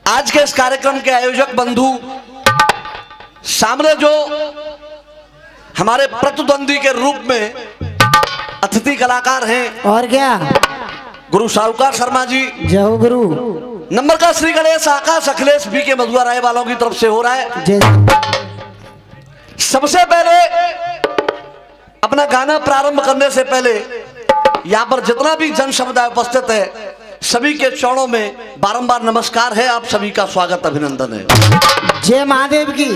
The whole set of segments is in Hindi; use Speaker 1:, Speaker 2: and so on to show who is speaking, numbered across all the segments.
Speaker 1: आज के इस कार्यक्रम के आयोजक बंधु सामने जो हमारे प्रतिद्वंदी के रूप में अतिथि कलाकार हैं,
Speaker 2: और क्या,
Speaker 1: गुरु साहूकार शर्मा जी।
Speaker 2: जय हो गुरु।
Speaker 1: नंबर का श्री गणेश आकाश अखिलेश बी के मधुआ राय वालों की तरफ से हो रहा है। सबसे पहले अपना गाना प्रारंभ करने से पहले यहाँ पर जितना भी जन समुदाय उपस्थित है, सभी के चरणों में बारंबार नमस्कार है। आप सभी का स्वागत अभिनंदन है।
Speaker 2: जय महादेव की।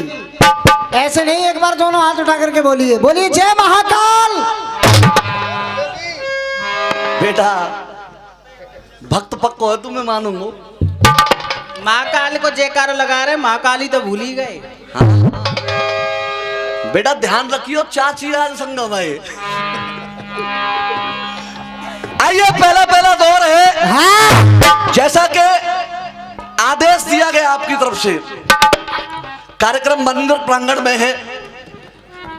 Speaker 2: ऐसे नहीं, एक बार दोनों हाथ उठा करके बोलिए, बोलिए जय महाकाल।
Speaker 1: बेटा भक्त पक्को है, तुम्हें मानूंगा।
Speaker 3: महाकाल को जयकारो लगा रहे, महाकाली तो भूल ही गए।
Speaker 1: हाँ। बेटा ध्यान रखियो, चाची आज संगम है। आइए पहला दौर है।
Speaker 2: हाँ।
Speaker 1: जैसा कि आदेश दिया गया आपकी तरफ से, कार्यक्रम मंदिर प्रांगण में है,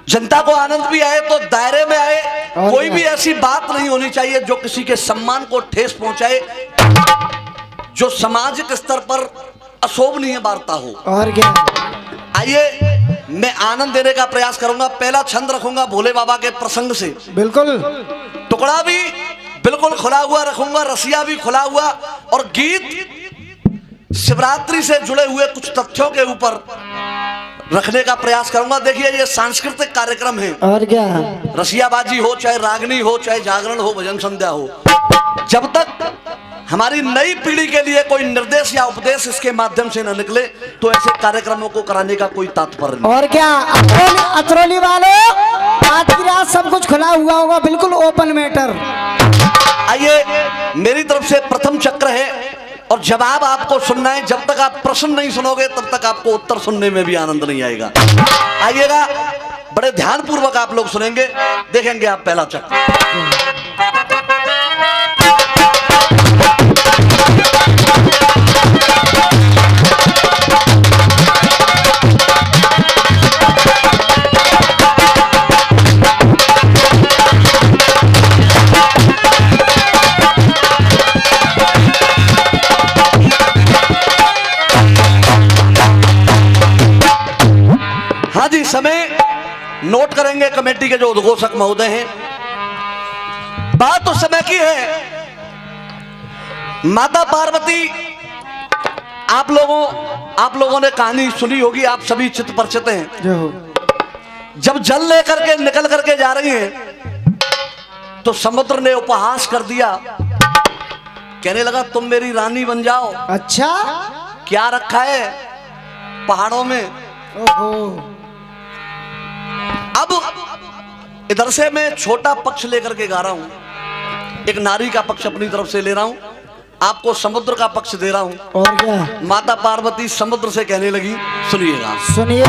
Speaker 1: जनता को आनंद भी आए तो दायरे में आए। कोई भी ऐसी बात नहीं होनी चाहिए जो किसी के सम्मान को ठेस पहुंचाए, जो सामाजिक स्तर पर अशोभनीय वार्ता हो।
Speaker 2: और क्या।
Speaker 1: आइए मैं आनंद देने का प्रयास करूंगा। पहला छंद रखूंगा भोले बाबा के प्रसंग से।
Speaker 2: बिल्कुल।
Speaker 1: टुकड़ा भी बिल्कुल खुला हुआ रखूंगा, रसिया भी खुला हुआ, और गीत शिवरात्रि से जुड़े हुए कुछ तथ्यों के ऊपर रखने का प्रयास करूंगा। देखिए ये सांस्कृतिक कार्यक्रम है,
Speaker 2: और क्या,
Speaker 1: रसियाबाजी हो, चाहे रागनी हो, चाहे जागरण हो, भजन संध्या हो, जब तक हमारी नई पीढ़ी के लिए कोई निर्देश या उपदेश इसके माध्यम से न निकले, तो ऐसे कार्यक्रमों को कराने का कोई तात्पर्य नहीं।
Speaker 2: और क्या। अतरौली वालों, आज की रात सब कुछ खुला हुआ होगा, बिल्कुल ओपन मैटर।
Speaker 1: आइए मेरी तरफ से प्रथम चक्र है, और जवाब आपको सुनना है। जब तक आप प्रश्न नहीं सुनोगे तब तक आपको उत्तर सुनने में भी आनंद नहीं आएगा। आइएगा, बड़े ध्यान पूर्वक आप लोग सुनेंगे, देखेंगे आप पहला चक्र। हाँ जी, समय नोट करेंगे कमेटी के जो उद्घोषक महोदय हैं। बात उस समय की है, माता पार्वती, आप लोगों ने कहानी सुनी होगी, आप सभी चित्त परिचित हैं। जब जल लेकर के निकल करके जा रही हैं तो समुद्र ने उपहास कर दिया, कहने लगा तुम मेरी रानी बन जाओ।
Speaker 2: अच्छा,
Speaker 1: क्या रखा है पहाड़ों में?
Speaker 2: ओहो।
Speaker 1: अब इधर से मैं छोटा पक्ष लेकर के गा रहा हूं, एक नारी का पक्ष अपनी तरफ से ले रहा हूं, आपको समुद्र का पक्ष दे रहा हूं।
Speaker 2: और क्या।
Speaker 1: माता पार्वती समुद्र से कहने लगी, सुनिएगा।
Speaker 2: सुनिए।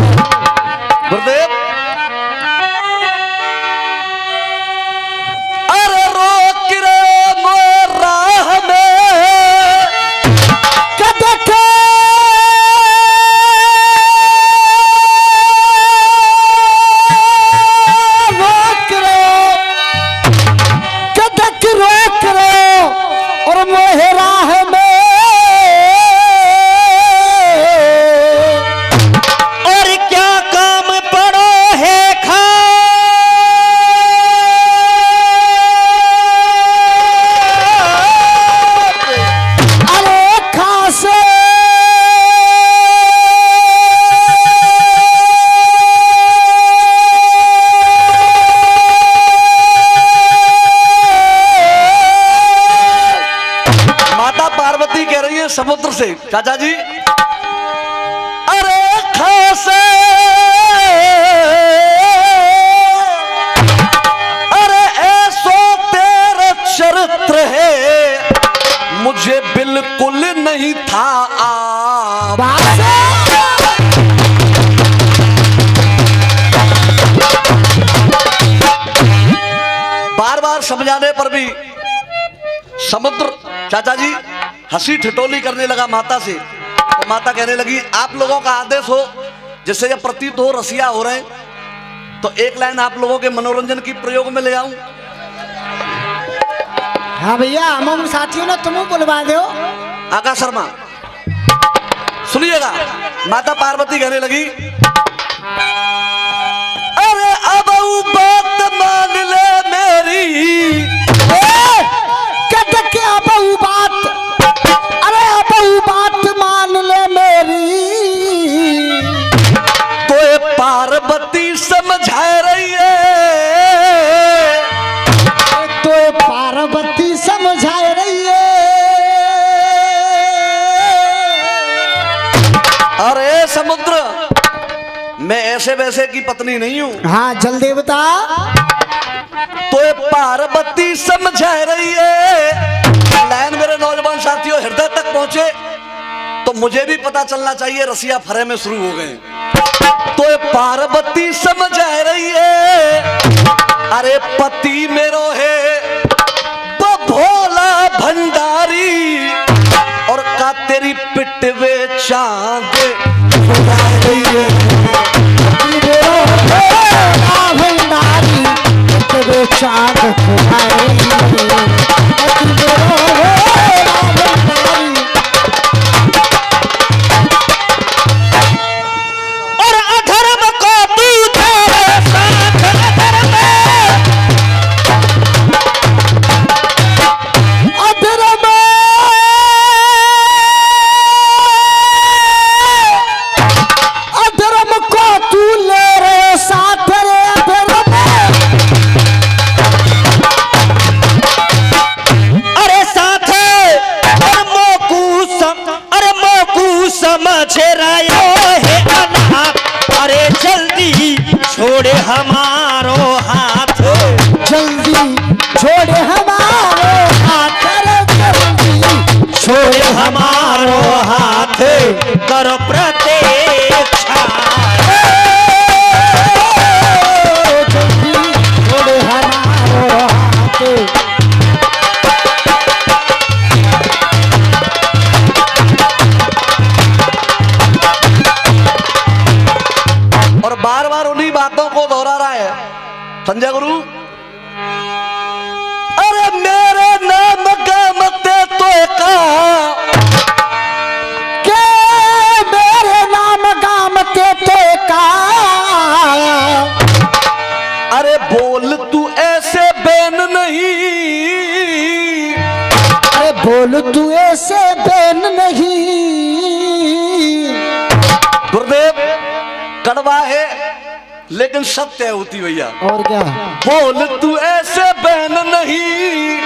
Speaker 1: गुरुदेव, अरे रोक रे मोर राह में समुद्र से, चाचा जी, अरे खासे, अरे ऐसो तेरा चरित्र है, मुझे बिल्कुल नहीं था बार बार समझाने पर भी समुद्र, चाचा जी, हंसी ठिठोली करने लगा माता से। तो माता कहने लगी, आप लोगों का आदेश हो, जिससे जब प्रतीत हो रसिया हो रहे हैं, तो एक लाइन आप लोगों के मनोरंजन की प्रयोग में ले आऊं।
Speaker 2: हाँ भैया, हम साथियों ने तुम बुलवा दो।
Speaker 1: आकाश शर्मा सुनिएगा। माता पार्वती कहने लगी, अरे अब बात मान ले मेरी।
Speaker 2: क्या बहु बात, अरे बहु बात मान ले मेरी।
Speaker 1: तो ये पार्वती समझा रही है,
Speaker 2: तो ये पार्वती समझा रही है।
Speaker 1: अरे समुद्र, मैं ऐसे वैसे की पत्नी नहीं हूं।
Speaker 2: हाँ जल देवता।
Speaker 1: तो ये पार्वती समझा रही है। लाइन मेरे नौजवान साथियों हृदय तक पहुंचे तो मुझे भी पता चलना चाहिए रसिया फरे में शुरू हो गए। तो ये पार्वती समझा रही है, अरे पति मेरो है वो भोला भंडारी, और का तेरी पिटवे चांद खुदा रही है।
Speaker 2: भंडारी तेरे चाँद खुदाई।
Speaker 3: और अधर्म को तू तेरे साथ अधर्म,
Speaker 2: अधर्म अधर्म को तू ले रे साथ रे अधर्म।
Speaker 3: अरे साथे अरे मोकू समझ रहे है अनहा। अरे जल्दी छोड़े हमारो हाथ,
Speaker 2: जल्दी छोड़े हमारे हाथ रे जल्दी
Speaker 3: छोड़े हमारो हाथ, करो प्रतीक्षा।
Speaker 2: जल्दी छोड़े हमारे हाथ।
Speaker 1: और बार बार उन्हीं बातों को दोहरा रहा है संजय गुरु। अरे मेरे नाम का मते तो का,
Speaker 2: के मेरे नाम गाम के तो का।
Speaker 1: अरे बोल तू ऐसे बैन नहीं,
Speaker 2: अरे बोल तू ऐसे बैन नहीं।
Speaker 1: गुरुदेव कड़वा है लेकिन सत्य होती भैया।
Speaker 2: और क्या
Speaker 1: बोल तू ऐसे बैन नहीं,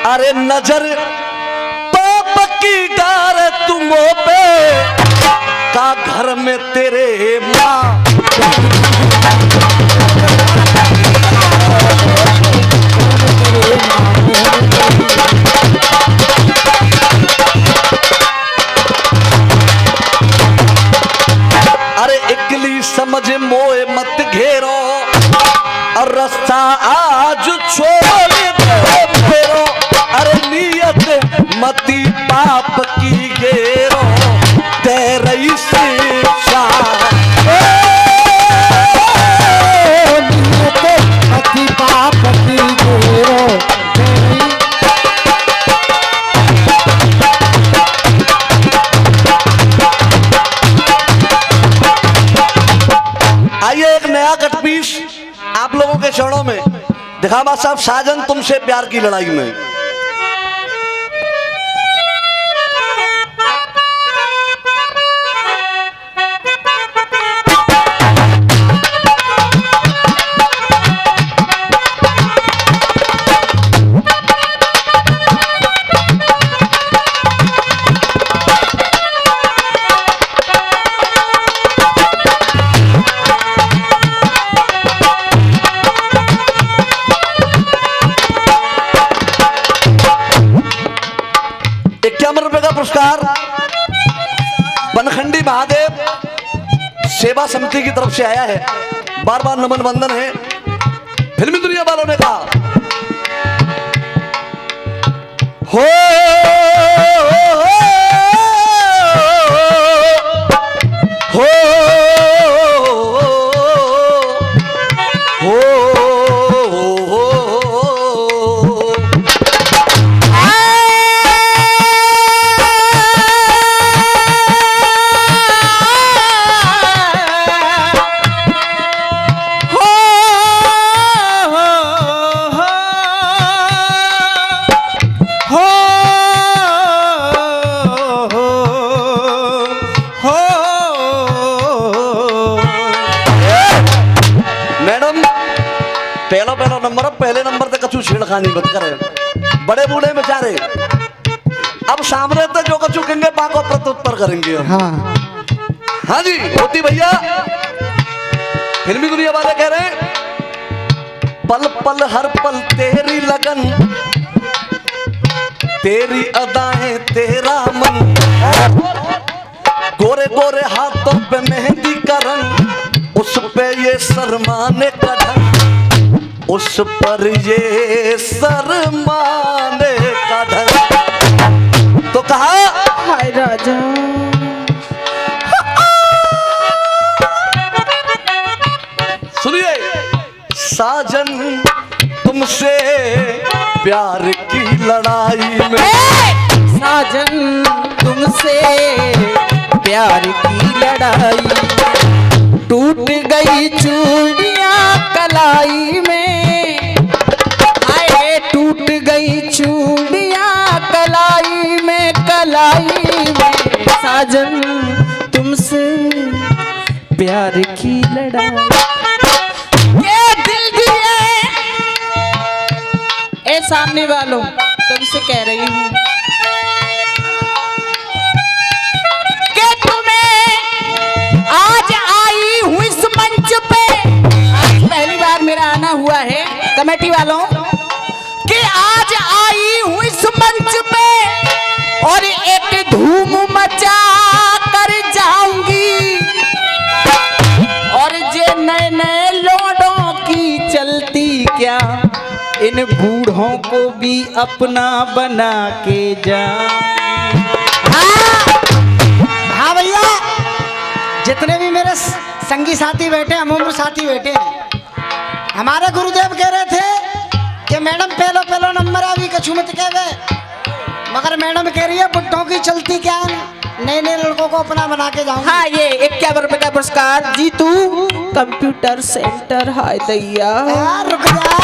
Speaker 1: अरे नजर पाप की डार तुमो पे, का घर में तेरे माँ। अरे इकली समझ मोए मत घेरो, और रास्ता आज छोड़ दो फेरो। अरे नियत मती पाप की घेरो, तेरी शिक्षा।
Speaker 2: अति पाप की घेरो।
Speaker 1: आइए एक नया कटपीस आप लोगों के चरणों में दिखावा साहब, साजन तुमसे प्यार की लड़ाई में। ₹51 का पुरस्कार बनखंडी महादेव सेवा समिति की तरफ से आया है। बार बार नमन वंदन है। फिल्मी दुनिया वालों ने कहा हो नंबर है, पहले नंबर पे कछु छेड़खानी मत करे, बड़े बूढ़े बेचारे अब सामने तो जो कछु कहेंगे पाको प्रत्युत्तर करेंगे हम।
Speaker 2: हाँ
Speaker 1: हाँ जी होती भैया, फिल्मी दुनिया वाले कह रहे हैं पल पल हर पल तेरी लगन, तेरी अदाएं तेरा मन, गोरे गोरे हाथों पे मेहंदी का रंग, उस पे ये शर्माने का ढंग, उस पर ये शर्माने का ढंग। तो कहा
Speaker 3: हाय राजा
Speaker 1: सुनिए, साजन तुमसे प्यार की लड़ाई में,
Speaker 3: साजन तुमसे प्यार की लड़ाई, टूट गई चूड़ियां कलाई में, हाय टूट गई चूड़ियां कलाई में, कलाई में, साजन तुमसे प्यार की लड़ाई, ये दिल दिए ए सामने वालों तुमसे कह रही हूँ कि तुम्हें आज आई हूँ इस मंच पे, आज पहली बार मेरा आना हुआ है कमेटी वालों, कि आज आई हूँ इस मंच पे और एक धूम मचा कर जाऊंगी, और जे नए नए लोडों की चलती क्या, इन बूढ़ों को भी अपना बना के जा।
Speaker 2: हाँ भैया, जितने भी मेरे संगी साथी बैठे हम उम्र साथी बैठे हैं, हमारे गुरुदेव कह रहे थे कि मैडम पहलो पहलो नंबर अभी कछु मत कह गए, मगर मैडम कह रही है बुढ़ों की चलती क्या है, नए नए लड़कों को अपना बना के जाऊंगी।
Speaker 3: हाँ ये 51 रुपए का पुरस्कार जीतू कंप्यूटर सेंटर। हाय दैया
Speaker 2: रुक जा,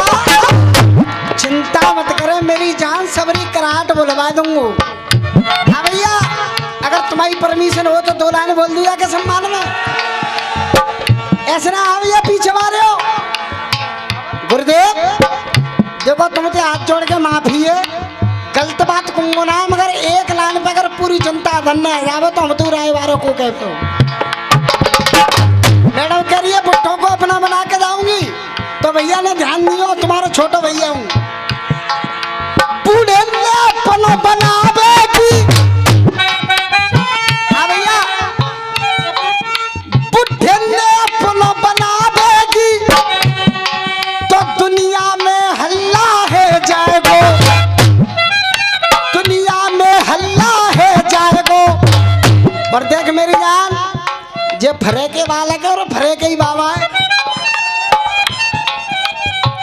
Speaker 2: चिंता मत करे मेरी जान, सबरी कराहट बुलवा दूंगा। हाँ भैया, अगर तुम्हारी परमिशन हो तो 2 लाइन बोल दिया के सम्मान में, ऐसे ना। हाँ भैया पीछे मारे हो गुरुदेव, देखो तुमसे हाथ जोड़ के माफी है, गलत बात कहूंगा ना, मगर 1 लाइन पे अगर पूरी जनता धन्य है जावे तो हम तो राय वालों को कहते हो। मैडम कह रही है बुट्ठों को अपना बना के जाऊंगी, तो भैया ने ध्यान दियो, तुम्हारा छोटा भैया हूँ, बूढ़े ने अपना बनावेगी। हाँ भैया, बुढ़े ने अपना बनावेगी तो दुनिया में हल्ला है जाएगो, दुनिया में हल्ला है जाएगो। और देख मेरी जान, जे फरे के बालक है और फरे के ही बाबा है।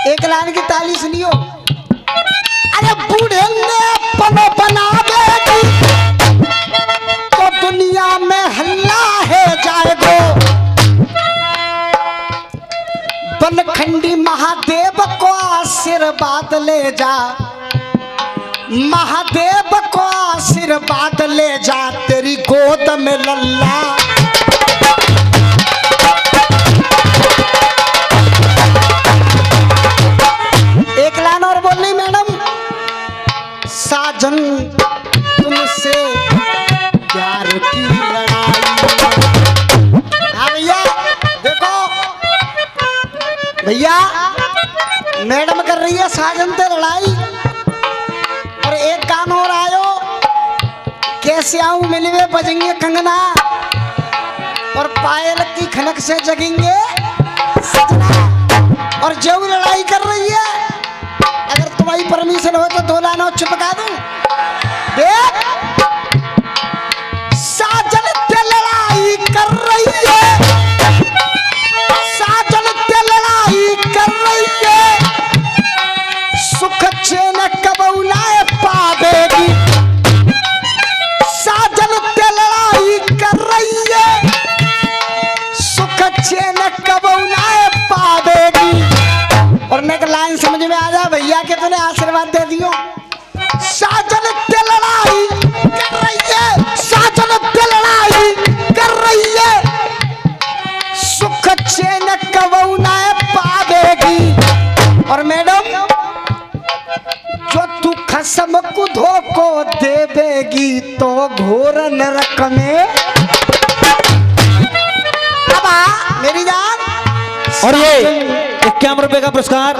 Speaker 2: 1 लाइन की ताली सुनियो। अरे बूढ़े ने पनो बनावेगी तो दुनिया में हल्ला है जाएगो, बनखंडी महादेव को आशीर्वाद ले जा, महादेव को आशीर्वाद ले जा, तेरी गोद में लल्ला। एक लाइन और बोलनी मैडम, साजन तुमसे प्यार की लड़ाई। हाँ भैया देखो, भैया मैडम कर रही है साजन से लड़ाई, और एक गान और आयो, कैसे आऊं मिलवे बजेंगे कंगना, और पायल की खनक से जगेंगे सजना। और जो लड़ाई कर रही है, अगर तुम्हारी परमिशन हो तो 2 लाइन और चिपका दूं। देख साजन ते लड़ाई कर रही है, साजन ते लड़ाई कर रही है, सुख चैन कबू ना पावेगी। साजन ते लड़ाई कर रही है, सुख चैन कबू ना पावेगी। और मैं लाइन समझ में आ जा भैया के तूने आशीर्वाद दे दियो। साजन ते लड़ाई कर रही है, साजन ते लड़ाई कर रही है, सुख चैन कबू ना पावेगी। और मैडम तो घोर नरक में। अब आ मेरी जान।
Speaker 4: और ये 51 रुपए का पुरस्कार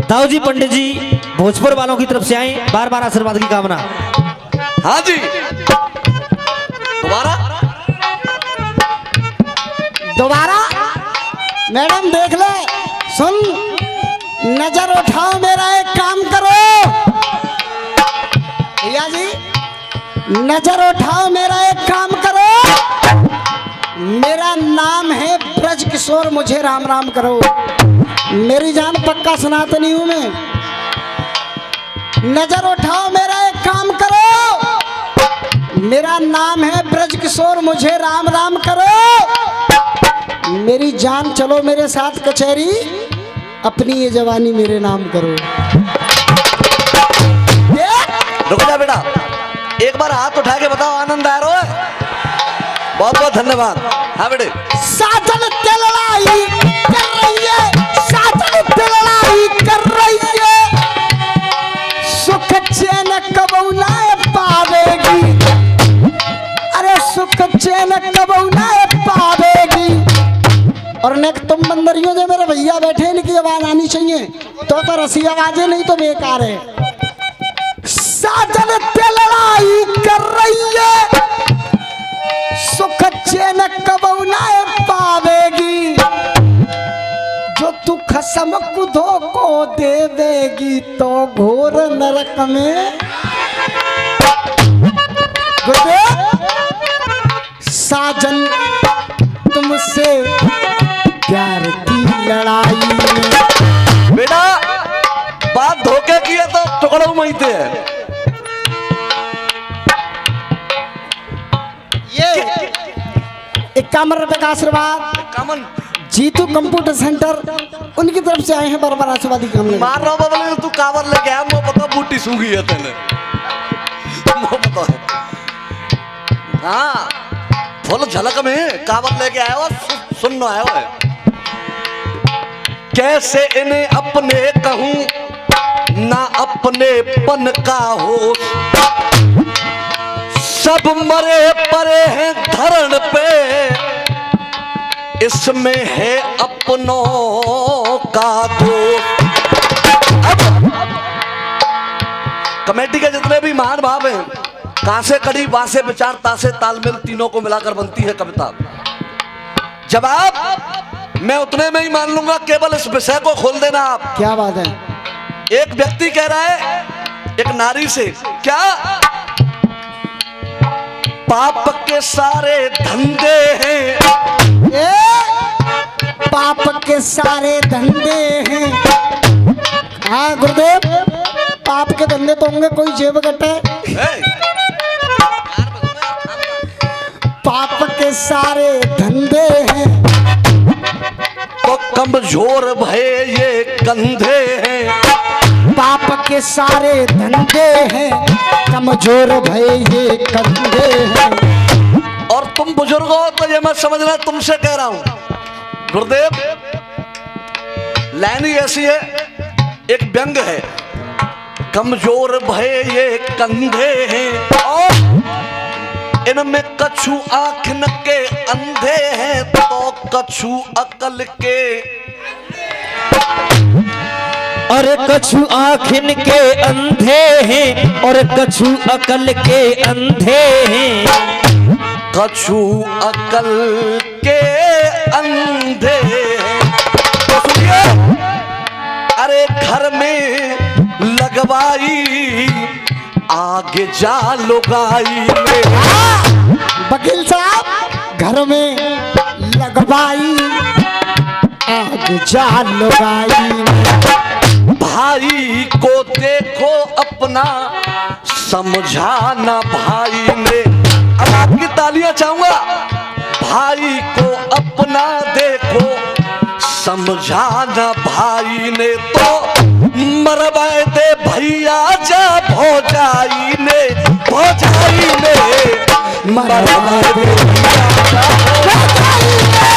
Speaker 4: दाऊजी पंडित जी भोजपुर वालों की तरफ से आए, बार बार आशीर्वाद की कामना।
Speaker 1: हाँ जी,
Speaker 2: दोबारा मैडम देख ले, सुन, नजर उठाओ, मेरा एक काम करो भैया जी, नजर उठाओ, मेरा एक काम करो। मेरा नाम है ब्रज किशोर, मुझे राम राम करो। मेरी जान पक्का सनातनी हूं मैं। नजर उठाओ, मेरा एक काम करो। मेरा नाम है ब्रज किशोर, मुझे राम राम करो। मेरी जान चलो मेरे साथ कचहरी, अपनी ये जवानी मेरे नाम करो।
Speaker 1: रुको जा बेटा, एक बार हाथ उठा के बताओ आनंद आ रहा है? बहुत बहुत धन्यवाद। हाँ बेटे।
Speaker 2: साजन लड़ाई कर रही है, साजन लड़ाई कर रही है, सुख चैन कबू ना पावेगी, अरे सुख चैन कबू ना पावेगी। और नेक तुम बंदरियों जो मेरे भैया बैठे, इनकी आवाज आनी चाहिए, तो रसी आवाजें नहीं तो बेकार है। साजन लड़ाई कर रही है, सुख चैन कबू ना पावेगी, जो तू खसम खुदो को देवेगी तो घोर नरक में। साजन तुमसे प्यार की लड़ाई में।
Speaker 1: बेटा बात धोखे की है तो टुकड़ों में ही है।
Speaker 2: ये 51 रुपए का आशीर्वाद
Speaker 1: कामन
Speaker 2: जीतू कंप्यूटर सेंटर, उनकी तरफ से आए हैं बार बार आशीर्वाद की कामना।
Speaker 1: मार रहा बबले, तू कावर लेके आया, मुझे पता बूटी सूंघी है तेने, मुझे पता है। हाँ फुल झलक में कावर लेके आया हो, सुनना आया हो। कैसे इन्हें अपने कहूं ना अपने पन का हो, सब मरे परे हैं धरण पे, इसमें है अपनों का दोष। कमेटी के जितने भी महान भाव हैं, कासे कड़ी वासे विचार तासे तालमेल, तीनों को मिलाकर बनती है कविता। जवाब मैं उतने में ही मान लूंगा, केवल इस विषय को खोल देना आप।
Speaker 2: क्या बात है?
Speaker 1: एक व्यक्ति कह रहा है एक नारी से, क्या पाप के सारे धंधे हैं,
Speaker 2: पाप के सारे धंधे हैं। हाँ गुरुदेव, पाप के धंधे तो होंगे, कोई जेब कटे। पाप के सारे धंधे हैं
Speaker 1: तो कमजोर भय ये कंधे हैं,
Speaker 2: पाप के सारे धंधे हैं, कमजोर भय ये कंधे हैं।
Speaker 1: और तुम बुजुर्ग हो तो ये मैं समझना तुमसे कह रहा हूं। गुरुदेव लाइन ही ऐसी है, एक व्यंग है, कमजोर भय ये कंधे हैं और इनमें कछु आंख न के अंधे हैं, तो कछु अकल के,
Speaker 4: और कछु आँखिन के अंधे हैं, और कछु अकल के अंधे हैं,
Speaker 1: कछु अकल के अंधे हैं। तो सुनिए, अरे घर में लगवाई आगे जा लुगाई में।
Speaker 2: वकील साहब, घर में लगवाई आग जा लुगाई में।
Speaker 1: भाई को देखो अपना समझाना भाई ने। अब आपकी तालियां चाहूंगा। भाई को अपना देखो समझाना भाई ने, तो मरवाए दे भैया जा भौजाई ने, भौजाई ने मरवाए दे भैया जा भौजाई ने।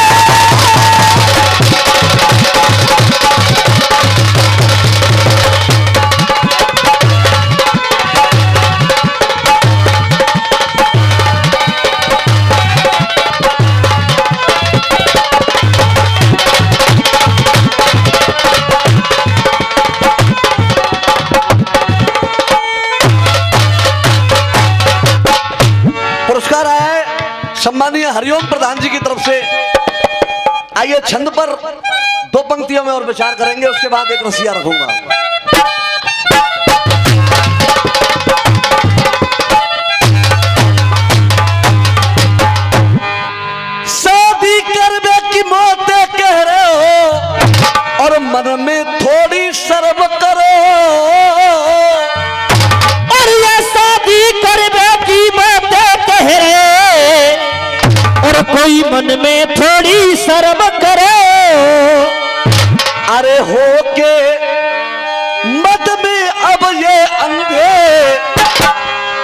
Speaker 1: सम्मानीय हरिओम प्रधान जी की तरफ से। आइए छंद पर 2 पंक्तियों में और विचार करेंगे, उसके बाद एक रसिया रखूंगा। शादी करने की मौतें कह रहे हो और मन में थोड़ी शर्म करो,
Speaker 4: और ये शादी करने की बातें कह रहे और कोई मन में थोड़ी शर्म करे।
Speaker 1: अरे हो के मत में अब ये अंधे,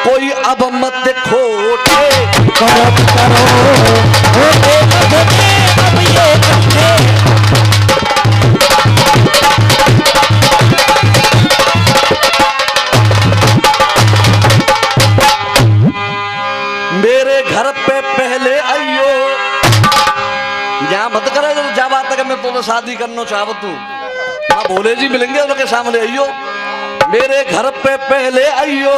Speaker 1: कोई अब मत खोटे
Speaker 4: करम करो, होके मत में अब ये अंधे।
Speaker 1: मेरे घर पे पहले आइयो, यहाँ मत करे जा बात तक मैं तो शादी करना चाहत तू हाँ भोले जी मिलेंगे उनके सामने आइयो। मेरे घर पे पहले आइयो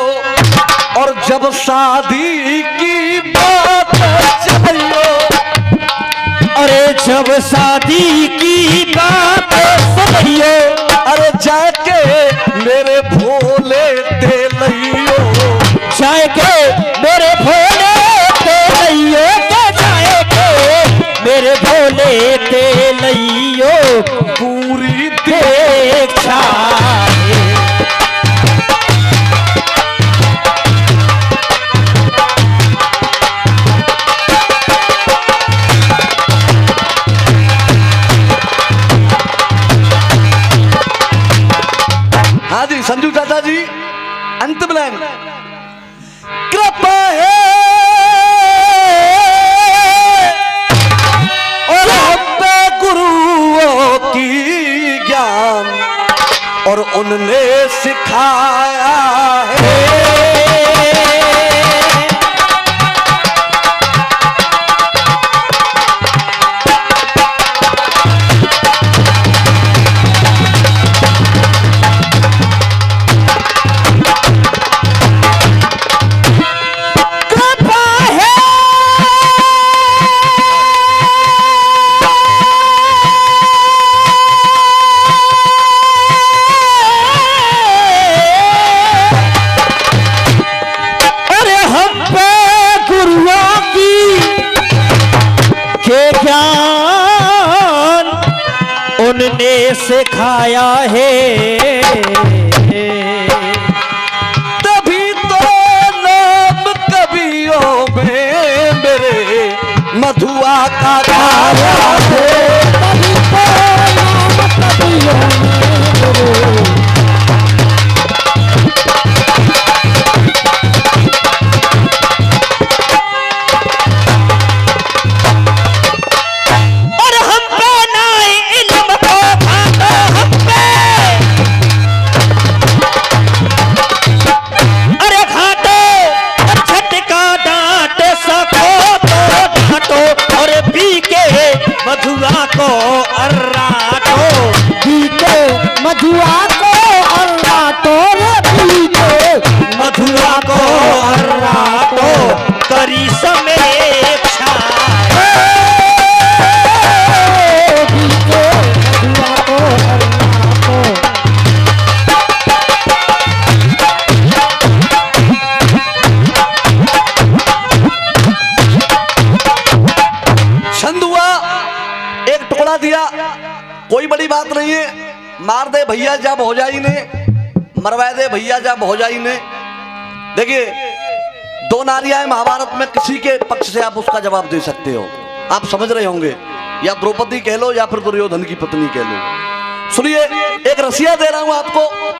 Speaker 1: और जब शादी की बात चाहिए,
Speaker 4: अरे जब शादी की बात सुनियो,
Speaker 1: अरे जाके मेरे भोले ते लइयो,
Speaker 4: जाएगे मेरे भोले ते लइयो, के जाएगे मेरे भोले ते लइयो,
Speaker 1: पूरी
Speaker 4: देखा
Speaker 1: हाँ जी संजू चाचा जी अंतिम लाइन। कृपा है और हम पे गुरुओं की ज्ञान और उनने सिखाया है।
Speaker 4: उनने सिखाया है,
Speaker 1: तभी तो नाम कवियों में मेरे मधुआ का गाया है।
Speaker 2: तभी तो नाम कवियों में मेरे।
Speaker 4: और हम पे नाए इल्म को भातो हम पे, अरे घाटो झटका डांट सको तो डांटो, और पी के मधुआ को अर्राटो,
Speaker 2: पी के मधुआ को अर्राटो, पी के
Speaker 4: मधुआ को अर्राटो, करी समेक्षा
Speaker 1: दिया, कोई बड़ी बात नहीं है। मार दे भैया जब हो जाई ने, मरवा दे भैया जब हो जाई ने। देखिए 2 नारियां महाभारत में, किसी के पक्ष से आप उसका जवाब दे सकते हो, आप समझ रहे होंगे, या द्रौपदी कह लो या फिर दुर्योधन की पत्नी कह लो। सुनिए एक रसिया दे रहा हूं आपको,